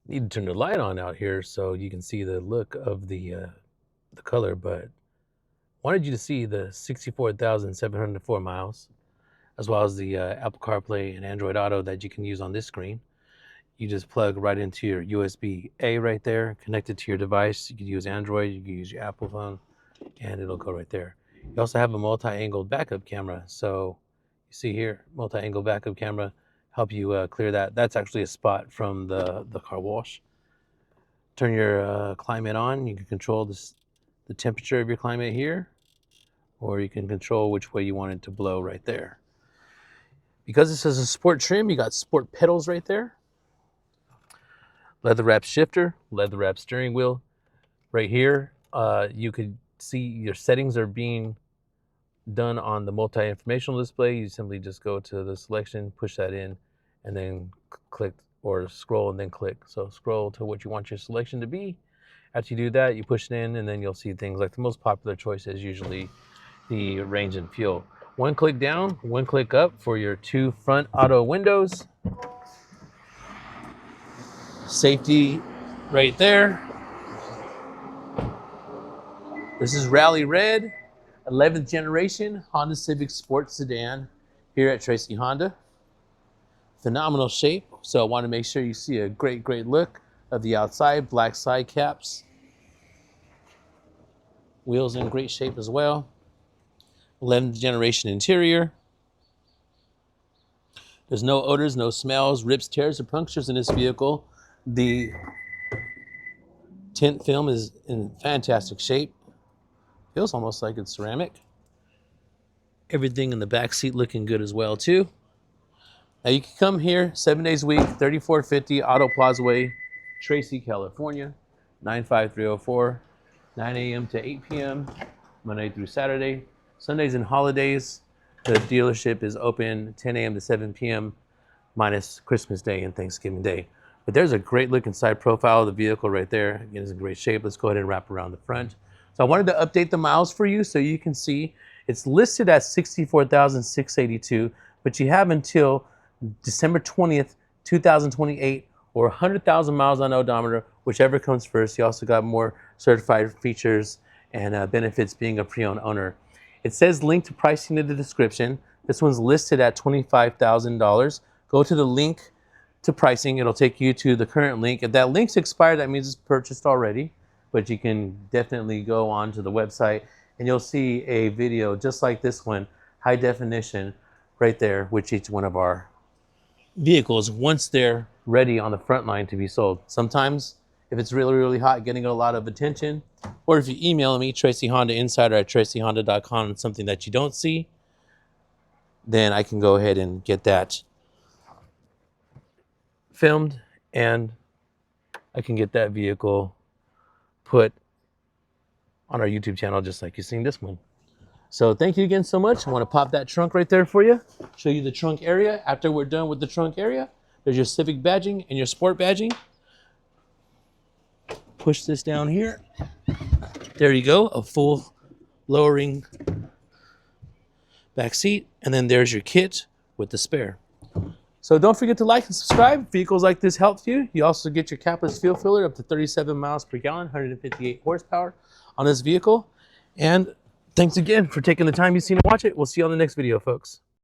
Need to turn the light on out here so you can see the look of the color, but wanted you to see the 64,704 miles, as well as the Apple CarPlay and Android Auto that you can use on this screen. You just plug right into your USB-A right there, connect it to your device. You can use Android, you can use your Apple phone, and it'll go right there. You also have a multi-angle backup camera. So you see here, multi-angle backup camera, help you clear that. That's actually a spot from the car wash. Turn your climate on. You can control the temperature of your climate here, or you can control which way you want it to blow right there. Because this is a sport trim, you got sport pedals right there. Leather wrap shifter, leather wrap steering wheel. Right here, you could see your settings are being done on the multi-informational display. You simply just go to the selection, push that in, and then click or scroll and then click. So scroll to what you want your selection to be. After you do that, you push it in, and then you'll see things like the most popular choice is usually the range and fuel. One click down, one click up for your 2 front auto windows. Safety right there. This is Rallye Red, 11th generation Honda Civic Sport sedan here at Tracy Honda. Phenomenal shape, so I want to make sure you see a great look of the outside. Black side caps. Wheels in great shape as well. 11th generation interior. There's no odors, no smells, rips, tears, or punctures in this vehicle. The tint film is in fantastic shape. Feels almost like it's ceramic. Everything in the back seat looking good as well too. Now you can come here 7 days a week, 3450 Auto Plaza Way, Tracy, California, 95304, 9 a.m. to 8 p.m. Monday through Saturday. Sundays and holidays, the dealership is open 10 a.m. to 7 p.m. minus Christmas Day and Thanksgiving Day. But there's a great look inside profile of the vehicle right there. Again, it's in great shape. Let's go ahead and wrap around the front. So I wanted to update the miles for you so you can see it's listed at 64,682, but you have until December 20th, 2028, or 100,000 miles on odometer, whichever comes first. You also got more certified features and benefits being a pre-owned owner. It says link to pricing in the description. This one's listed at $25,000. Go to the link to pricing. It'll take you to the current link. If that link's expired, that means it's purchased already, but you can definitely go on to the website and you'll see a video just like this one, high definition, right there with each one of our vehicles once they're ready on the front line to be sold. Sometimes if it's really hot, getting a lot of attention, or if you email me, Tracy Honda Insider at tracyhonda.com, and something that you don't see, then I can go ahead and get that filmed and I can get that vehicle put on our YouTube channel just like you've seen this one. So thank you again so much. I want to pop that trunk right there for you, show you the trunk area. After we're done with the trunk area, there's your Civic badging and your Sport badging. Push this down here. There you go, a full lowering back seat. And then there's your kit with the spare. So don't forget to like and subscribe. If vehicles like this helped you. You also get your capless fuel filler up to 37 miles per gallon, 158 horsepower on this vehicle. And thanks again for taking the time you've seen to watch it. We'll see you on the next video, folks.